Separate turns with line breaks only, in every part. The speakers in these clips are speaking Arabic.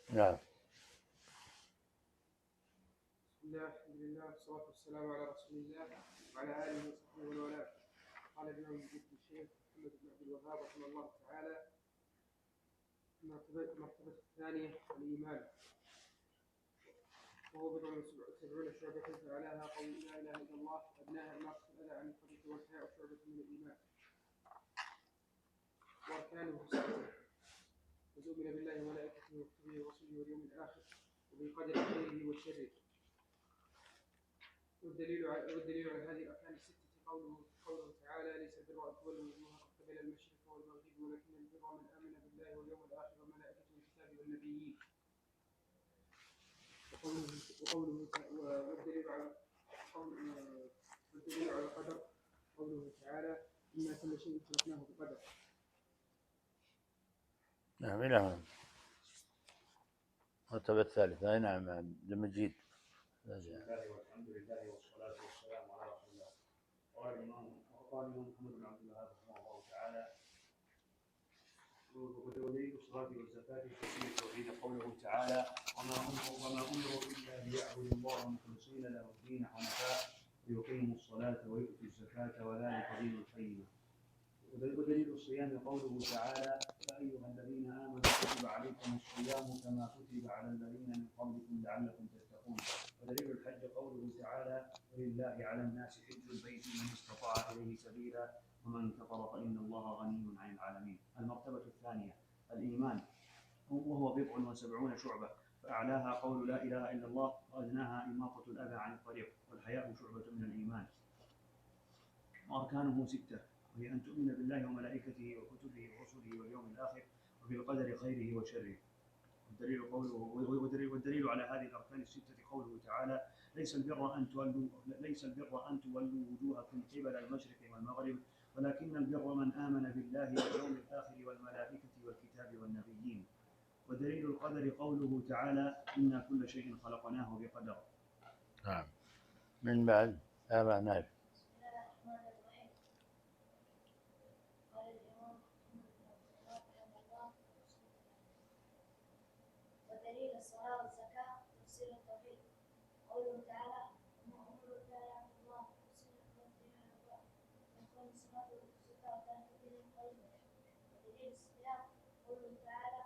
نعم.
بسم الله الحمد لله والصلاة والسلام على رسول الله وعلى آله وصحبه ومن والاه. قال الإمام الشيخ محمد بن عبد الوهاب رحمه الله تعالى: المرتبة الثانية الإيمان، وهو بضع وسبعون شعبة، فأعلاها قول لا إله إلا الله، وأدناها إماطة الأذى عن الطريق والحياء شعبة من الإيمان، وأركانه ستة: وتؤمن بالله وملائكته وكتبه ورسله واليوم الآخر وبقدر خيره وشره. والدليل على هذه الأركان الستة قوله تعالى: ليس البر أن تولوا وجوهكم قبل المشرق والمغرب ولكن البر من آمن بالله واليوم الآخر والملائكة والكتاب والنبيين. والدليل على القدر قوله تعالى: إنا كل شيء خلقناه بقدر.
نعم إلى هنا المرتبة الثالثة. أي نعم عبد المجيد.
بسم الله والحمد لله والصلاة والسلام على رسول الله. قال الإمام محمد بن عبد الوهاب رحمه الله تعالى: ودليل الصلاة والزكاة تفسير التوحيد قوله تعالى: وما أمروا إلا ليعبدوا الله مخلصين له الدين حنفاء ويقيموا الصلاة ويؤتوا الزكاة وذلك دين القيمة. ودليل الصيام قوله تعالى: يا أيها الذين آمنوا كتب عليكم الصيام كما كتب على الذين من قبلكم لعلكم تتقون. ودليل الحج قوله تعالى: ولله على الناس حج البيت من استطاع إليه سبيلا ومن كفر فإن الله غني عن العالمين. المرتبة الثانية الإيمان، وهو بضع وسبعون شعبة، فأعلاها قول لا إله إلا الله، وأدناها إماطة الأذى عن الطريق، والحياء شعبة من الإيمان. وأركانه ستة، وهي أن تؤمن بالله وملائكته وكتبه ورسله واليوم الآخر وبالقدر خيره وشره. والدليل على هذه الأركان الستة قوله تعالى: ليس البر أن تولوا وجوهكم قبل المشرق والمغرب ولكن البر من آمن بالله واليوم الآخر والملائكة والكتاب والنبيين. ودليل القدر قوله تعالى: إنا كل شيء خلقناه بقدر.
نعم. من بعد أبا نايف.
ودليل الصلاة والزكاة تفسير التوحيد قوله تعالى: وما أمروا إلا ليعبدوا الله مخلصين له الدين حنفاء ويقيموا الصلاة ويؤتوا الزكاة وذلك دين القيمة. ودليل الصيام قوله تعالى: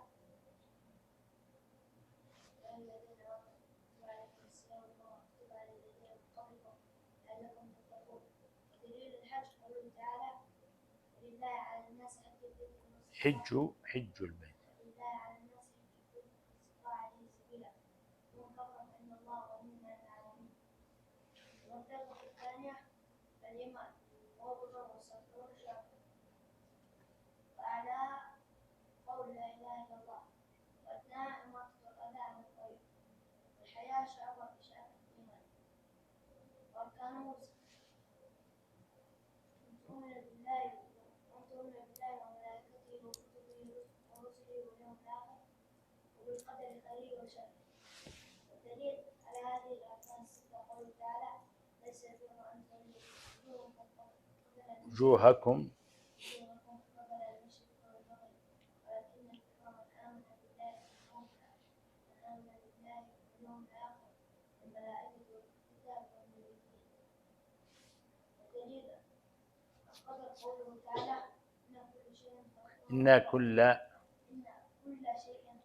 يا أيها الذين آمنوا كتب عليكم الصيام كما كتب على الذين من قبلكم لعلكم تتقون. ودليل الحج قوله تعالى: ولله على الناس حج البيت من
حج البيت.
المرتبة الثانية الإيمان، وهو بضع وسبعون شعبة، وأعلاها قول لا إله إلا الله، وأدناها إماطة الأذى عن الطريق، والحياة شعبة من شعب الإيمان. وأركانه أن تؤمن بالله وملائكته وكتبه ورسله واليوم الآخر وبالقدر خيره وشره. والدليل على هذه الأركان الستة قوله تعالى: ليس البر أن تولوا
وجوهكم
قبل المشرق والمغرب ولكن البر من آمن بالله واليوم الآخر والملائكة والكتاب والنبيين. والدليل القدر قوله تعالى:
إن كل
شيء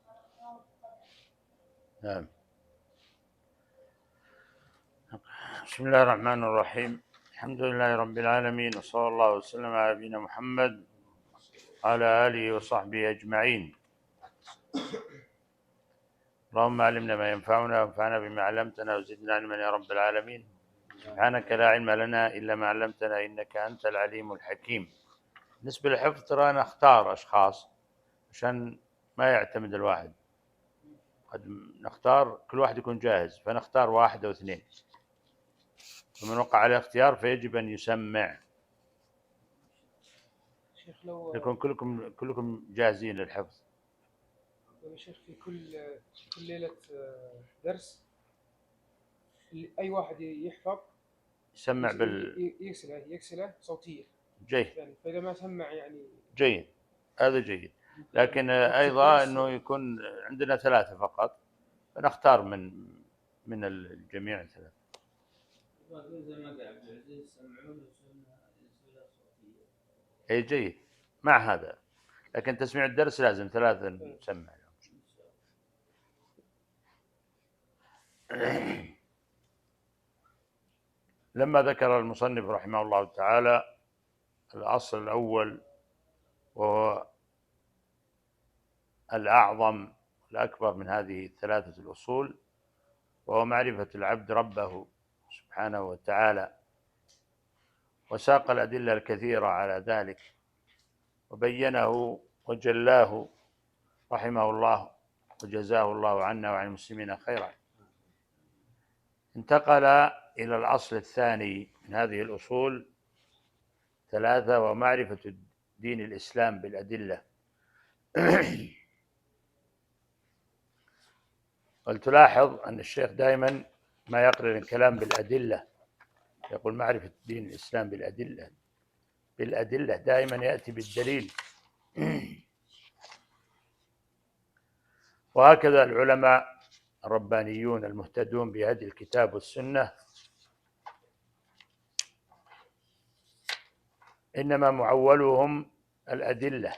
خلقناه بقدر.
نعم. بسم الله الرحمن الرحيم. الحمد لله رب العالمين، وصلى الله وسلم على نبينا محمد وعلى آله وصحبه أجمعين. اللهم علمنا ما ينفعنا وانفعنا بما علمتنا وزدنا علما يا رب العالمين. سبحانك لا علم لنا إلا ما علمتنا إنك أنت العليم الحكيم. بالنسبة للحفظ ترى أنا أختار أشخاص عشان ما يعتمد الواحد، قد نختار كل واحد يكون جاهز، فنختار واحد أو اثنين، ومن وقع على الاختيار فيجب أن يسمع.
شيخ لو
يكون كلكم جاهزين للحفظ.
يا شيخ في كل ليلة درس أي واحد يحفظ
يسمع
يكسله صوتية
جيد.
يعني، فإذا ما سمع يعني
جيد، هذا جيد. لكن أيضا أنه يكون عندنا 3 فقط، فنختار من الجميع 3.
زي ما قال عبد العزيز سمعون السنة صوتية.
أي جيد مع هذا، لكن تسميع الدرس لازم 3 نسمع. لما ذكر المصنف رحمه الله تعالى الأصل الأول وهو الأعظم الأكبر من هذه 3 الأصول، وهو معرفة العبد ربه سبحانه وتعالى، وساق الأدلة الكثيرة على ذلك وبينه وجلاه رحمه الله وجزاه الله عنا وعن المسلمين خيرا. انتقل إلى الأصل الثاني من هذه الأصول 3، ومعرفة دين الإسلام بالأدلة. ولتلاحظ أن الشيخ دائما ما يقرن الكلام بالأدلة، يقول معرفة دين الإسلام بالأدلة دائما يأتي بالدليل. وهكذا العلماء الربانيون المهتدون بهدي الكتاب والسنة إنما معولهم الأدلة،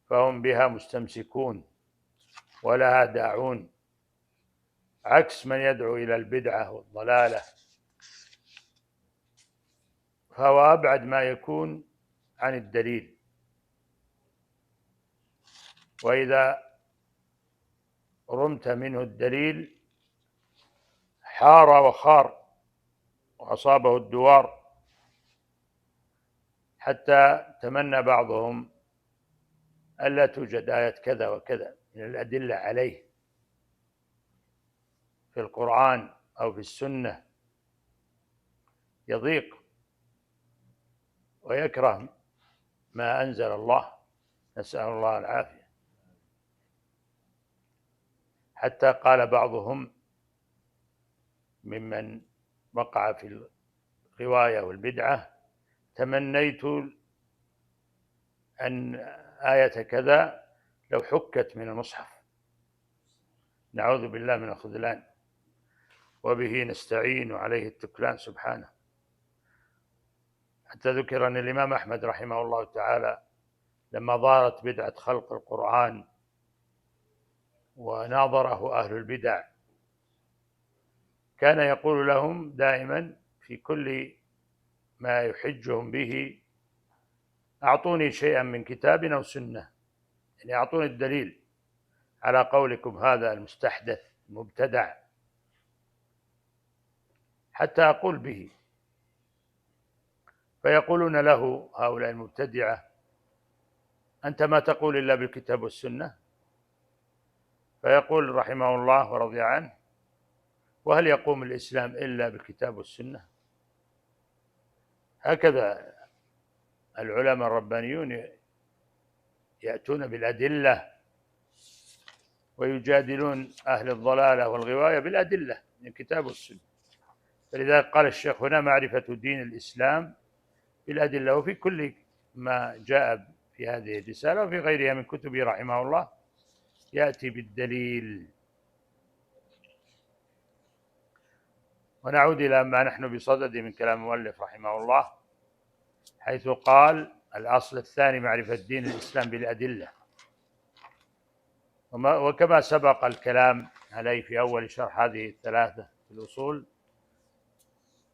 فهم بها مستمسكون ولها داعون، عكس من يدعو إلى البدعة والضلالة، فهو أبعد ما يكون عن الدليل. وإذا رمت منه الدليل حار وخار وأصابه الدوار، حتى تمنى بعضهم ألا توجد آية كذا وكذا من الأدلة عليه في القرآن أو في السنة، يضيق ويكره ما أنزل الله، نسأل الله العافية. حتى قال بعضهم ممن وقع في الغواية والبدعة: تمنيت أن آية كذا لو حكت من المصحف. نعوذ بالله من الخذلان، وبه نستعين وعليه التكلان سبحانه. حتى ذكر أن الإمام أحمد رحمه الله تعالى لما ظهرت بدعة خلق القرآن وناظره أهل البدع كان يقول لهم دائما في كل ما يحجهم به: أعطوني شيئا من كتاب أو سنة، يعني أعطوني الدليل على قولكم هذا المستحدث المبتدع حتى أقول به. فيقولون له هؤلاء المبتدعة: أنت ما تقول إلا بالكتاب والسنة؟ فيقول رحمه الله ورضي عنه: وهل يقوم الإسلام إلا بالكتاب والسنة؟ هكذا العلماء الربانيون يأتون بالأدلة ويجادلون أهل الضلالة والغواية بالأدلة من الكتاب والسنة. فلذلك قال الشيخ هنا: معرفة دين الإسلام بالأدلة. وفي كل ما جاء في هذه الرسالة وفي غيرها من كتبه رحمه الله يأتي بالدليل. ونعود إلى ما نحن بصدده من كلام المؤلف رحمه الله، حيث قال: الأصل الثاني معرفة دين الإسلام بالأدلة. وكما سبق الكلام عليه في أول شرح هذه 3 الأصول،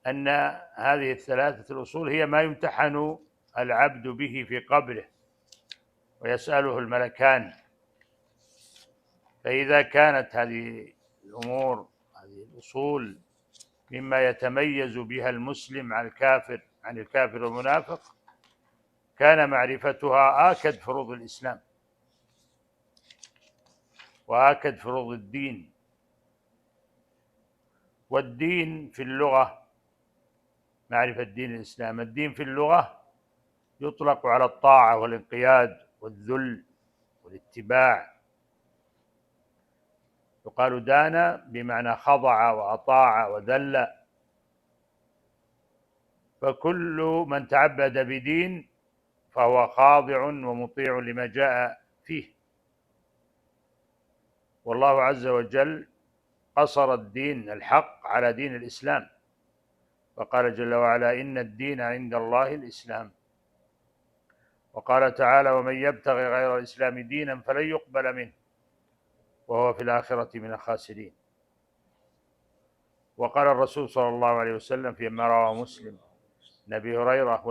أن هذه 3 الأصول هي ما يمتحن العبد به في قبره ويسأله الملكان. فإذا كانت هذه الأمور هذه الأصول مما يتميز بها المسلم عن الكافر والمنافق، كان معرفتها آكد فروض الإسلام وآكد فروض الدين. والدين في اللغة، معرفة دين الإسلام، الدين في اللغة يطلق على الطاعة والانقياد والذل والاتباع. يقال دان بمعنى خضع وأطاع وذل. فكل من تعبد بدين فهو خاضع ومطيع لما جاء فيه. والله عز وجل قصر الدين الحق على دين الإسلام، فقال جل وعلا: إن الدين عند الله الإسلام. وقال تعالى: ومن يبتغي غير الإسلام دينا فلن يقبل منه وهو في الآخرة من الخاسرين. وقال الرسول صلى الله عليه وسلم فيما رواه مسلم عن أبي هريرة: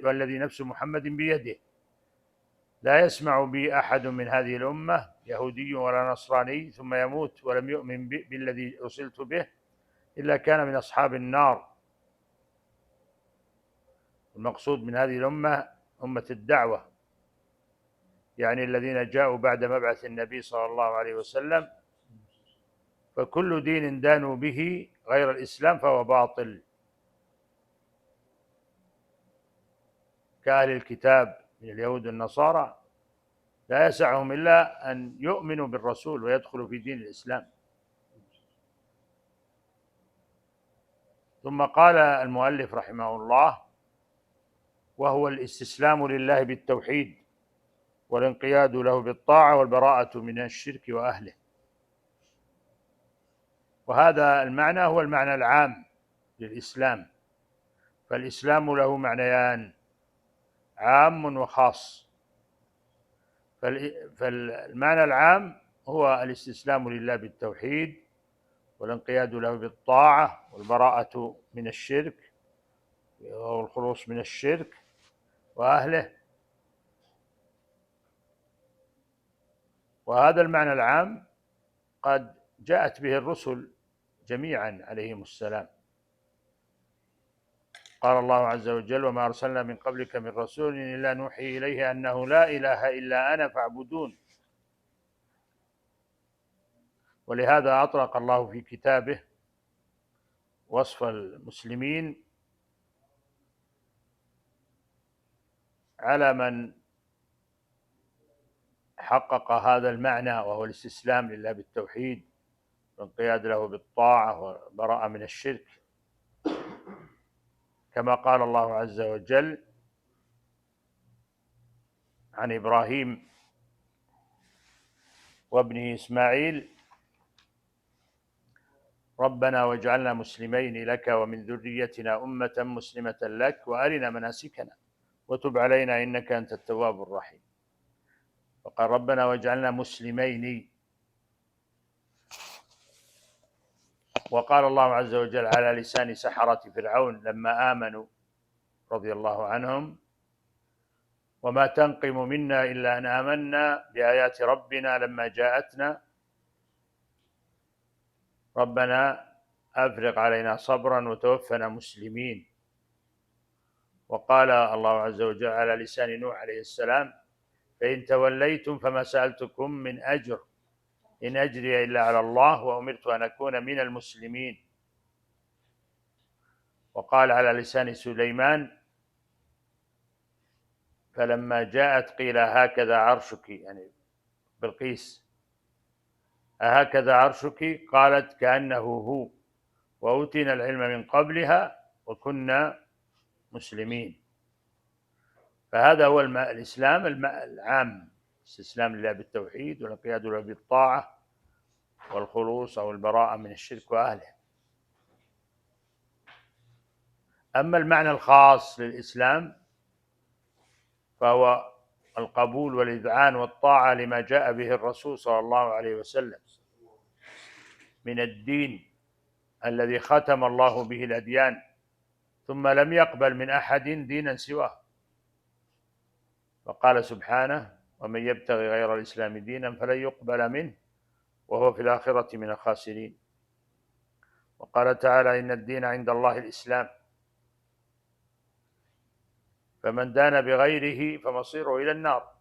والذي نفس محمد بيده لا يسمع بي أحد من هذه الأمة يهودي ولا نصراني ثم يموت ولم يؤمن بالذي أرسلت به إلا كان من أصحاب النار. المقصود من هذه الأمة أمة الدعوة، يعني الذين جاءوا بعد مبعث النبي صلى الله عليه وسلم، فكل دين دانوا به غير الإسلام فهو باطل، كأهل الكتاب من اليهود والنصارى لا يسعهم إلا أن يؤمنوا بالرسول ويدخلوا في دين الإسلام. ثم قال المؤلف رحمه الله: وهو الاستسلام لله بالتوحيد والانقياد له بالطاعة والبراءة من الشرك وأهله. وهذا المعنى هو المعنى العام للإسلام، فالإسلام له معنيان: عام وخاص. فالمعنى العام هو الاستسلام لله بالتوحيد والانقياد له بالطاعة والبراءة من الشرك والخلوص من الشرك وأهله. وهذا المعنى العام قد جاءت به الرسل جميعا عليهم السلام. قال الله عز وجل: وما أرسلنا من قبلك من رسول إلا نوحي إليه أنه لا إله إلا أنا فاعبدون. ولهذا أطلق الله في كتابه وصف المسلمين على من حقق هذا المعنى، وهو الاستسلام لله بالتوحيد والانقياد له بالطاعة والبراءة من الشرك، كما قال الله عز وجل عن إبراهيم وابنه إسماعيل: ربنا واجعلنا مسلمين لك ومن ذريتنا أمة مسلمة لك وأرنا مناسكنا وتب علينا إنك أنت التواب الرحيم. فقال: ربنا واجعلنا مسلمين. وقال الله عز وجل على لسان سحرة فرعون لما آمنوا رضي الله عنهم: وما تنقم منا إلا أن آمنا بآيات ربنا لما جاءتنا ربنا أفرغ علينا صبرا وتوفنا مسلمين. وقال الله عز وجل على لسان نوح عليه السلام: فإن توليتم فما سألتكم من أجر إن أجري إلا على الله وأمرت أن أكون من المسلمين. وقال على لسان سليمان: فلما جاءت قيل هكذا عرشك، يعني بلقيس، أهكذا عرشك؟ قالت: كأنه هو، وأوتينا العلم من قبلها وكنا مسلمين. فهذا هو الإسلام العام: استسلام لله بالتوحيد والانقياد له بالطاعة والخلوص أو البراءة من الشرك وأهله. أما المعنى الخاص للإسلام فهو القبول والإذعان والطاعة لما جاء به الرسول صلى الله عليه وسلم من الدين الذي ختم الله به الأديان ثم لم يقبل من أحد دينا سواه. فقال سبحانه: ومن يبتغي غير الإسلام دينا فلن يقبل منه وهو في الآخرة من الخاسرين. وقال تعالى: إن الدين عند الله الإسلام فمن دان بغيره فمصيره إلى النار،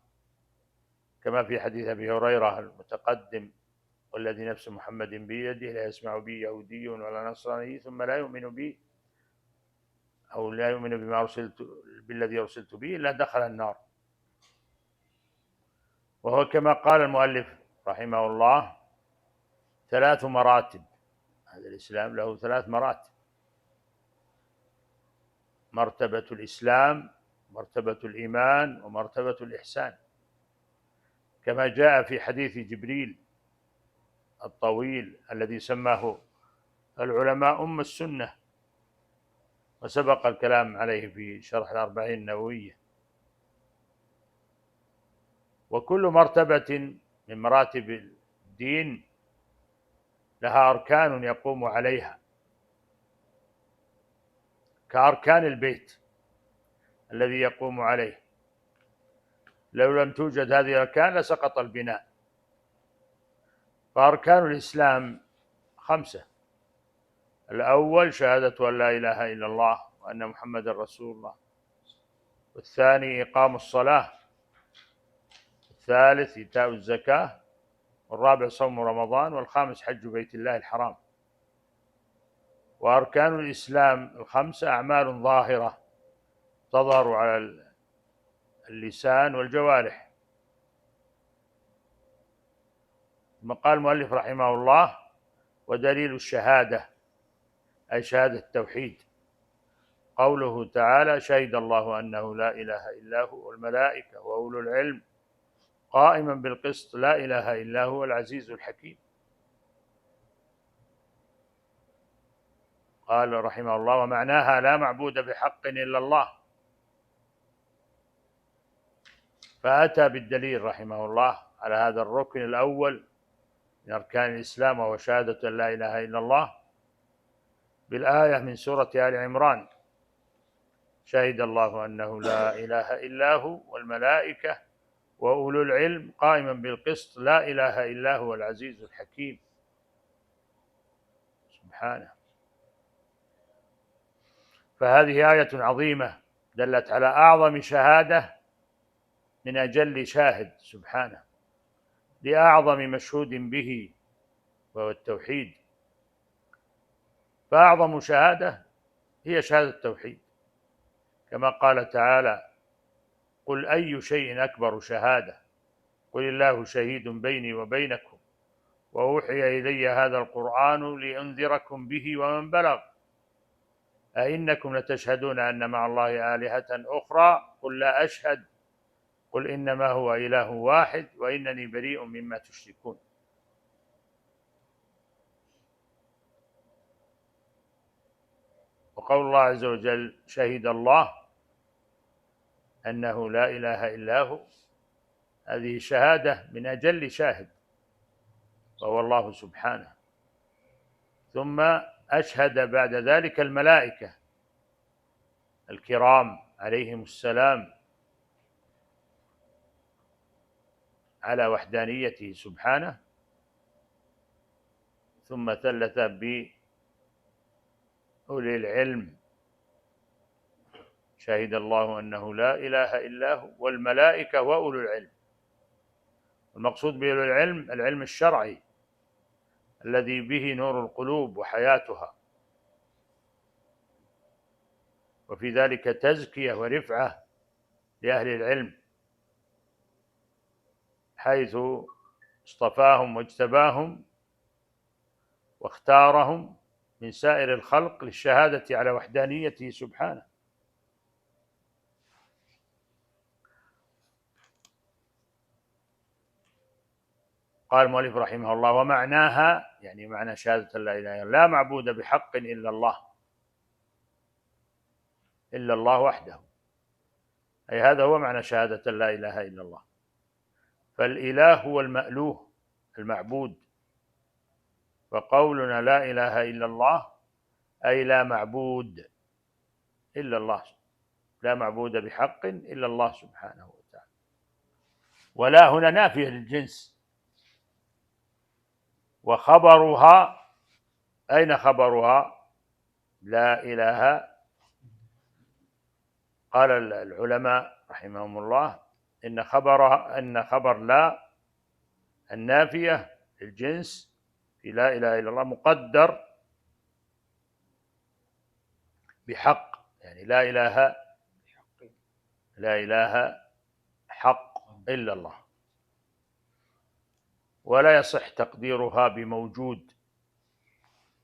كما في حديث أبي هريرة المتقدم: والذي نفس محمد بيده لا يسمع بي يهودي ولا نصراني ثم لا يؤمن بي أو لا يؤمن بالذي أرسلت به إلا دخل النار. وهو كما قال المؤلف رحمه الله: 3 مراتب. هذا الإسلام له 3 مراتب: مرتبة الإسلام، مرتبة الإيمان، ومرتبة الإحسان. كما جاء في حديث جبريل الطويل الذي سماه العلماء أم السنة، وسبق الكلام عليه في شرح الأربعين النووية. وكل مرتبة من مراتب الدين لها أركان يقوم عليها، كأركان البيت الذي يقوم عليه، لو لم توجد هذه الأركان لسقط البناء. فأركان الإسلام 5: الأول شهادة أن لا إله إلا الله وأن محمدا رسول الله، والثاني إقام الصلاة، الثالث إيتاء الزكاة، والرابع صوم رمضان، والخامس حج بيت الله الحرام. وأركان الإسلام 5 أعمال ظاهرة تظهر على اللسان والجوارح. ثم قال المؤلف رحمه الله: ودليل الشهادة أي شهادة التوحيد قوله تعالى: شهد الله أنه لا إله إلا هو والملائكة وأولو العلم قائما بالقسط لا إله إلا هو العزيز الحكيم. قال رحمه الله: ومعناها لا معبود بحق إلا الله. فأتى بالدليل رحمه الله على هذا الركن الأول من أركان الإسلام، وهو شهادة أن لا إله إلا الله، بالآية من سورة آل عمران: شهد الله أنه لا إله إلا هو والملائكة وأولو العلم قائما بالقسط لا إله إلا هو العزيز الحكيم. سبحانه. فهذه آية عظيمة دلت على أعظم شهادة من أجل شاهد سبحانه، لأعظم مشهود به وهو التوحيد. فأعظم شهادة هي شهادة التوحيد، كما قال تعالى: قل أي شيء أكبر شهادة قل الله شهيد بيني وبينكم وأوحي إلي هذا القرآن لأنذركم به ومن بلغ أئنكم لتشهدون أن مع الله آلهة أخرى قل لا أشهد قل إنما هو إله واحد وإنني بريء مما تشركون. وقول الله عز وجل: شهد الله أنه لا إله إلا هو، هذه شهادة من أجل شاهد وهو الله سبحانه. ثم أشهد بعد ذلك الملائكة الكرام عليهم السلام على وحدانيته سبحانه، ثم ثلث بأولي العلم: شهد الله أنه لا إله إلا هو والملائكة وأولو العلم. المقصود بأولو العلم العلم الشرعي الذي به نور القلوب وحياتها، وفي ذلك تزكية ورفعة لأهل العلم، حيث اصطفاهم واجتباهم واختارهم من سائر الخلق للشهادة على وحدانيته سبحانه. قال المؤلف رحمه الله: ومعناها يعني معنى شهادة لا إله إلا الله لا معبود بحق إلا الله، إلا الله وحده، أي هذا هو معنى شهادة لا إله إلا الله. فالإله هو المألوه المعبود، وقولنا لا إله إلا الله أي لا معبود إلا الله، لا معبود بحق إلا الله سبحانه وتعالى. ولا هنا نافية للجنس. وخبرها أين خبرها؟ لا إله. قال العلماء رحمهم الله إن خبر لا النافية للجنس في لا إله إلا الله مقدر بحق، يعني لا إله حق إلا الله، ولا يصح تقديرها بموجود،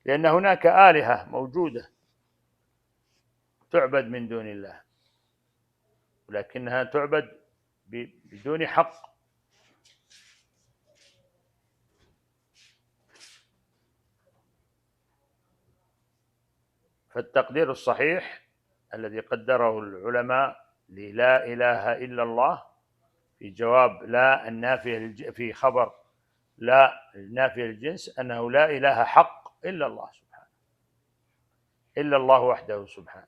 لأن هناك آلهة موجودة تعبد من دون الله، ولكنها تعبد بدون حق. فالتقدير الصحيح الذي قدره العلماء للا إله إلا الله في جواب لا النافية في خبر لا النافية للجنس أنه لا إله حق إلا الله سبحانه، إلا الله وحده سبحانه.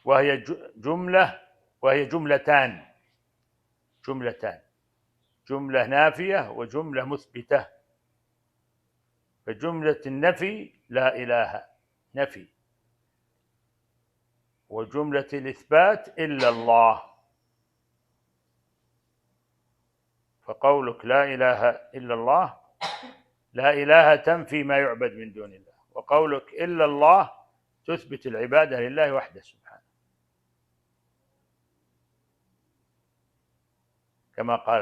وهي جملة، وهي جملتان، جملة نافية وجملة مثبتة. فجملة النفي لا إله نفي، وجملة الإثبات إلا الله. فقولك لا إله إلا الله، لا إله تنفي ما يعبد من دون الله، وقولك إلا الله تثبت العبادة لله وحده سبحانه، كما قال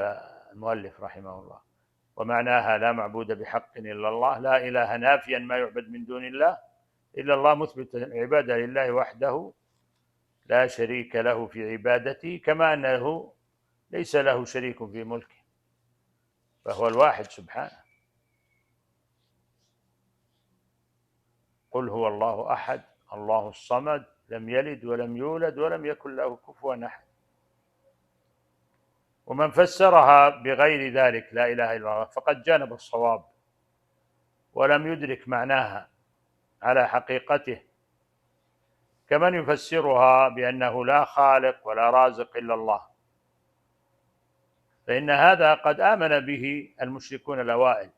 المؤلف رحمه الله: ومعناها لا معبود بحق إلا الله، لا إله نافيا ما يعبد من دون الله، إلا الله مثبت العبادة لله وحده لا شريك له في عبادته، كما أنه ليس له شريك في ملكه، فهو الواحد سبحانه. قل هو الله أحد الله الصمد لم يلد ولم يولد ولم يكن له كفوا أحد. ومن فسرها بغير ذلك لا إله إلا الله فقد جانب الصواب ولم يدرك معناها على حقيقته، كمن يفسرها بأنه لا خالق ولا رازق إلا الله، فإن هذا قد آمن به المشركون الأوائل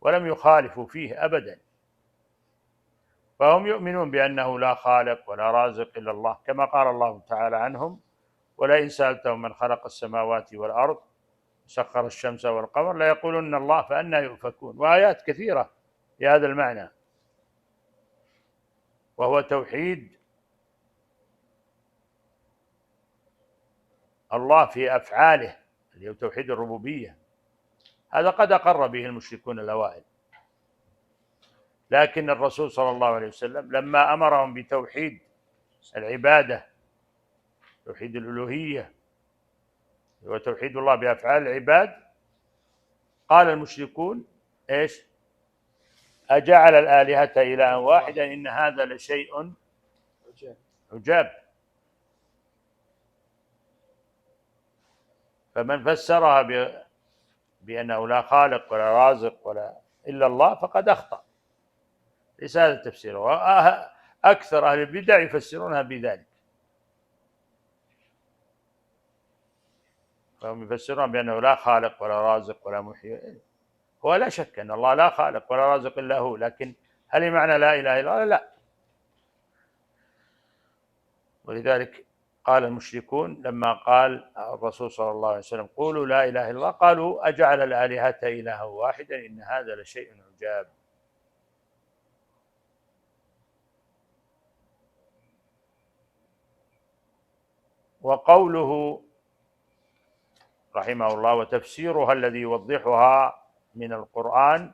ولم يخالفوا فيه أبدا، فهم يؤمنون بأنه لا خالق ولا رازق إلا الله، كما قال الله تعالى عنهم: ولئن سألتهم من خلق السماوات والأرض سخر الشمس والقمر ليقولن الله فأنى يؤفكون. وآيات كثيرة بهذا المعنى، وهو توحيد الله في أفعاله، اللي هو توحيد الربوبية. هذا قد أقر به المشركون الأوائل، لكن الرسول صلى الله عليه وسلم لما أمرهم بتوحيد العبادة، توحيد الألوهية وتوحيد الله بأفعال العباد، قال المشركون إيش؟ أجعل الآلهة إلها واحدا إن هذا لشيء عجاب. فمن فسرها بأنه لا خالق ولا رازق ولا إلا الله فقد أخطأ، ليس هذا التفسير. وأكثر أهل البدع يفسرونها بذلك، فهم يفسرون بأنه لا خالق ولا رازق ولا محيي. هو لا شك أن الله لا خالق ولا رازق إلا هو، لكن هل معنى لا إله إلا الله؟ لا. ولذلك قال المشركون لما قال الرسول صلى الله عليه وسلم: قولوا لا إله إلا الله، قالوا: أجعل الآلهة إلها واحدا إن هذا لشيء عجاب. وقوله رحمه الله: وتفسيرها الذي يوضحها من القرآن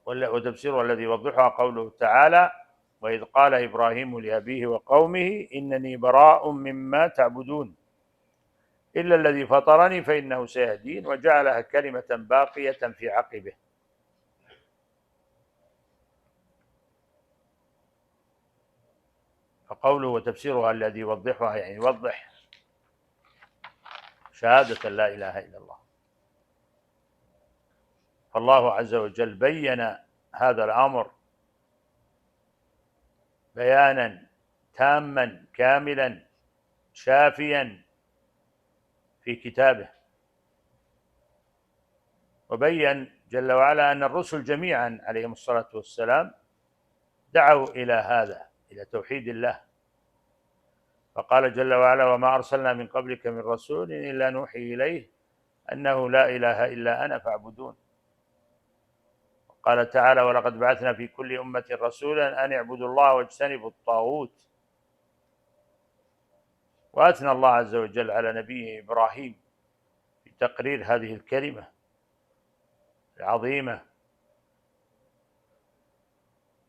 وتفسيرها الذي يوضحها قوله تعالى: وإذ قال إبراهيم لأبيه وقومه إنني براء مما تعبدون إلا الذي فطرني فإنه سيهدين، وجعلها كلمة باقية في عقبه. فقوله وتفسيرها الذي يوضحها يعني يوضح شهادة لا إله إلا الله. فالله عز وجل بين هذا الأمر بيانا تاما كاملا شافيا في كتابه، وبين جل وعلا أن الرسل جميعا عليهم الصلاة والسلام دعوا إلى هذا، إلى توحيد الله. فقال جل وعلا: وما أرسلنا من قبلك من رسول إلا نوحي إليه أنه لا إله إلا أنا فاعبدون. قال تعالى: ولقد بعثنا في كل أمة رسولا أن اعبدوا الله واجتنبوا الطاغوت. وأثنى الله عز وجل على نبيه إبراهيم بتقرير هذه الكلمة العظيمة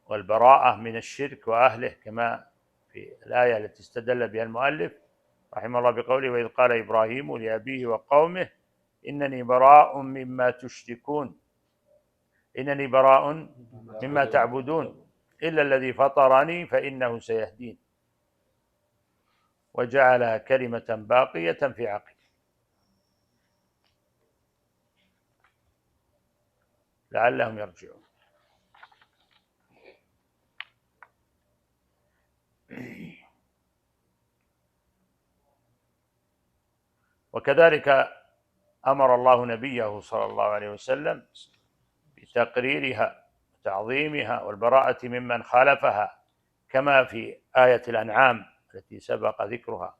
والبراءة من الشرك وأهله، كما في الآية التي استدل بها المؤلف: رحمه الله بقوله: وإذ قال إبراهيم لأبيه وقومه إنني براء مما تشركون، إنني براء مما تعبدون إلا الذي فطرني فإنه سيهدين، وجعلها كلمة باقية في عقبه لعلهم يرجعون. وكذلك أمر الله نبيه صلى الله عليه وسلم بتقريرها وتعظيمها والبراءة ممن خالفها، كما في آية الأنعام التي سبق ذكرها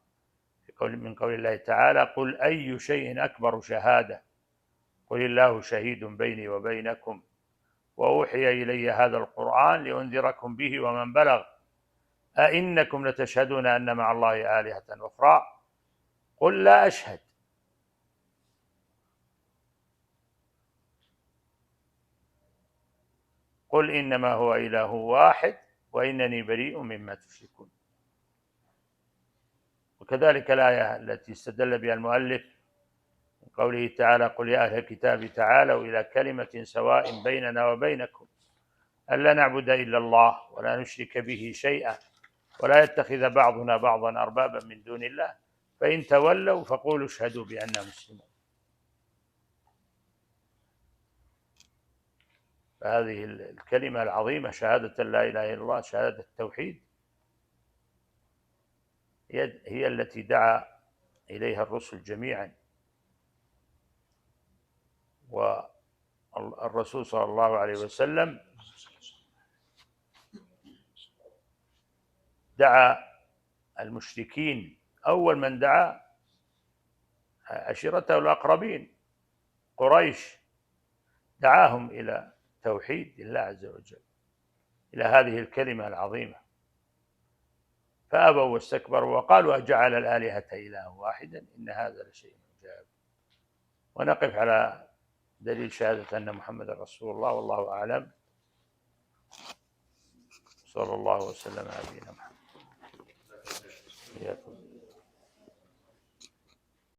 من قول الله تعالى: قل أي شيء أكبر شهادة قل الله شهيد بيني وبينكم وأوحي إلي هذا القرآن لأنذركم به ومن بلغ أئنكم لتشهدون أن مع الله آلهة أخرى قل لا أشهد قل إنما هو إله واحد وإنني بريء مما تشركون. وكذلك الآية التي استدل بها المؤلف من قوله تعالى: قل يا أهل الكتاب تعالوا إلى كلمة سواء بيننا وبينكم ألا نعبد إلا الله ولا نشرك به شيئا ولا يتخذ بعضنا بعضا أربابا من دون الله فإن تولوا فقولوا اشهدوا بأننا مسلمون. فهذه الكلمة العظيمة شهادة لا إله إلا الله، شهادة التوحيد، هي التي دعا إليها الرسل جميعا. والرسول صلى الله عليه وسلم دعا المشركين، أول من دعا عشيرته الأقربين قريش، دعاهم إلى توحيد الله عز وجل، إلى هذه الكلمة العظيمة، فأبوا واستكبروا وقالوا: أجعل الآلهة إلها واحدا إن هذا لشيء عجاب. ونقف على دليل شهادة أن محمد رسول الله، والله أعلم. صلى الله وسلم على نبينا محمد.